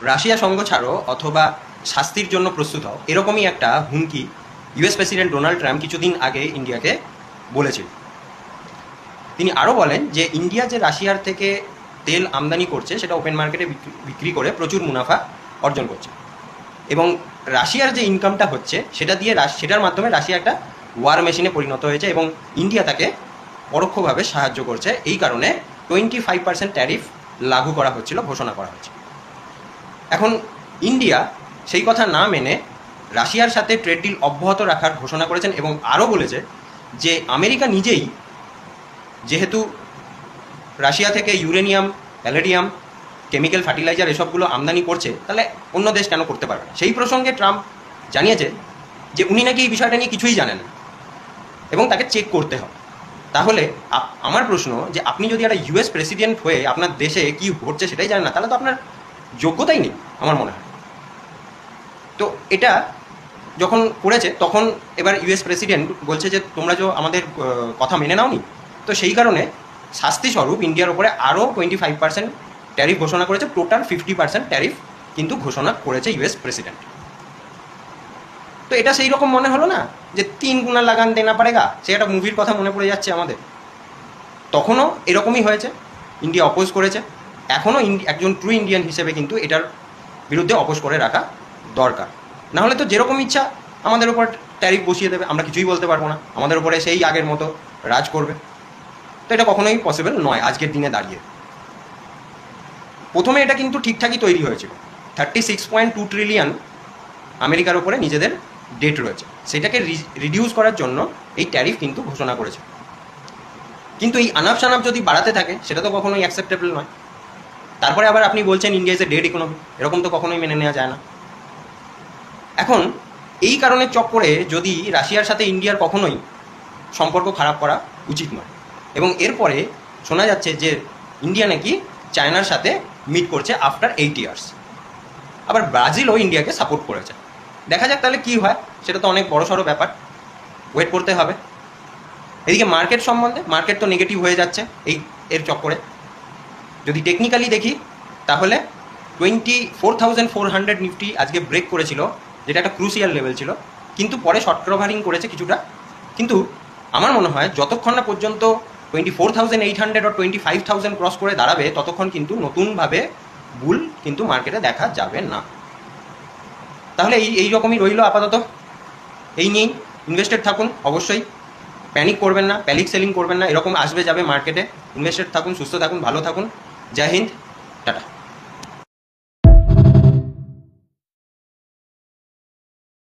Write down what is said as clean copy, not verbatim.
Russia সঙ্গ ছাড়ো অথবা শাস্তির জন্য প্রস্তুত হও, এরকমই একটা হুমকি ইউএস প্রেসিডেন্ট ডোনাল্ড ট্রাম্প কিছুদিন আগে ইন্ডিয়াকে বলেছিল। তিনি আরও বলেন যে ইন্ডিয়া যে রাশিয়ার থেকে তেল আমদানি করছে সেটা ওপেন মার্কেটে বিক্রি করে প্রচুর মুনাফা অর্জন করছে, এবং রাশিয়ার যে ইনকামটা হচ্ছে সেটার মাধ্যমে রাশিয়া একটা ওয়ার মেশিনে পরিণত হয়েছে এবং ইন্ডিয়া তাকে পরোক্ষভাবে সাহায্য করছে। এই কারণে 25% ট্যারিফ লাগু করা হচ্ছিল, ঘোষণা করা হচ্ছে। এখন ইন্ডিয়া সেই কথা না মেনে রাশিয়ার সাথে ট্রেড ডিল অব্যাহত রাখার ঘোষণা করেছেন এবং আরও বলেছে যে আমেরিকা নিজেই যেহেতু রাশিয়া থেকে ইউরেনিয়াম, প্যালেডিয়াম, কেমিক্যাল ফার্টিলাইজার এসবগুলো আমদানি করছে, তাহলে অন্য দেশ কেন করতে পারবে না। সেই প্রসঙ্গে ট্রাম্প জানিয়েছে যে উনি নাকি এই বিষয়টা নিয়ে কিছুই জানেন না এবং তাকে চেক করতে হবে। তাহলে আমার প্রশ্ন যে আপনি যদি একটা ইউএস প্রেসিডেন্ট হয়ে আপনার দেশে কি ঘটছে সেটাই জানেন না, তাহলে তো আপনার যোগ্যতাই নেই আমার মনে হয়। তো এটা যখন করেছে তখন এবার ইউএস প্রেসিডেন্ট বলছে যে তোমরা যে আমাদের কথা মেনে নাওনি, তো সেই কারণে শাস্তিস্বরূপ ইন্ডিয়ার উপরে আরও 25% ট্যারিফ ঘোষণা করেছে। টোটাল 50% ট্যারিফ কিন্তু ঘোষণা করেছে ইউএস প্রেসিডেন্ট। তো এটা সেই রকম মনে হলো না যে 3 গুনা লাগান দেনা পারেগা, সে একটা মুভির কথা মনে পড়ে যাচ্ছে আমাদের। তখনও এরকমই হয়েছে, ইন্ডিয়া অপোজ করেছে। এখনও একজন ট্রু ইন্ডিয়ান হিসেবে কিন্তু এটার বিরুদ্ধে অপোজ করে রাখা দরকার। না হলে তো যেরকম ইচ্ছা আমাদের উপর ট্যারিফ বসিয়ে দেবে, আমরা কিছুই বলতে পারবো না, আমাদের উপরে সেই আগের মতো রাজ করবে। তো এটা কখনোই পসিবল নয় আজকের দিনে দাঁড়িয়ে। প্রথমে এটা কিন্তু ঠিকঠাকই তৈরি হয়েছিল, 36.2 ট্রিলিয়ন আমেরিকার উপরে নিজেদের ডেট রয়েছে, সেটাকে রিডিউস করার জন্য এই ট্যারিফ কিন্তু ঘোষণা করেছে। কিন্তু এই আনাপ সানাপ যদি বাড়াতে থাকে সেটা তো কখনোই অ্যাকসেপ্টেবল নয়। তারপরে আবার আপনি বলছেন India is a dead economy, এরকম তো কখনোই মেনে নেওয়া যায় না। এখন এই কারণে চক্করে যদি রাশিয়ার সাথে ইন্ডিয়ার কখনোই সম্পর্ক খারাপ করা উচিত নয়। এবং এরপরে শোনা যাচ্ছে যে ইন্ডিয়া নাকি চায়নার সাথে মিট করছে আফটার 8 ইয়ার্স। আবার ব্রাজিলও ইন্ডিয়াকে সাপোর্ট করেছে। দেখা যাক তাহলে কী হয়, সেটা তো অনেক বড়সড় ব্যাপার, ওয়েট করতে হবে। এদিকে মার্কেট সম্বন্ধে, মার্কেট তো নেগেটিভ হয়ে যাচ্ছে এর চক্করে। যদি টেকনিক্যালি দেখি তাহলে 24,400 নিফটি আজকে ব্রেক করেছিল, যেটা একটা ক্রুশিয়াল লেভেল ছিল, কিন্তু পরে শর্ট কভারিং করেছে কিছুটা। কিন্তু আমার মনে হয় যতক্ষণ না পর্যন্ত 24,800 আর 25,000 ক্রস করে দাঁড়াবে ততক্ষণ কিন্তু নতুনভাবে বুল কিন্তু মার্কেটে দেখা যাবে না। তাহলে এই রকমই রইল আপাতত। এই নিয়েই ইনভেস্টেড থাকুন, অবশ্যই প্যানিক করবেন না, প্যানিক সেলিং করবেন না, এরকম আসবে যাবে মার্কেটে। ইনভেস্টেড থাকুন, সুস্থ থাকুন, ভালো থাকুন। জয় হিন্দ, টাটা।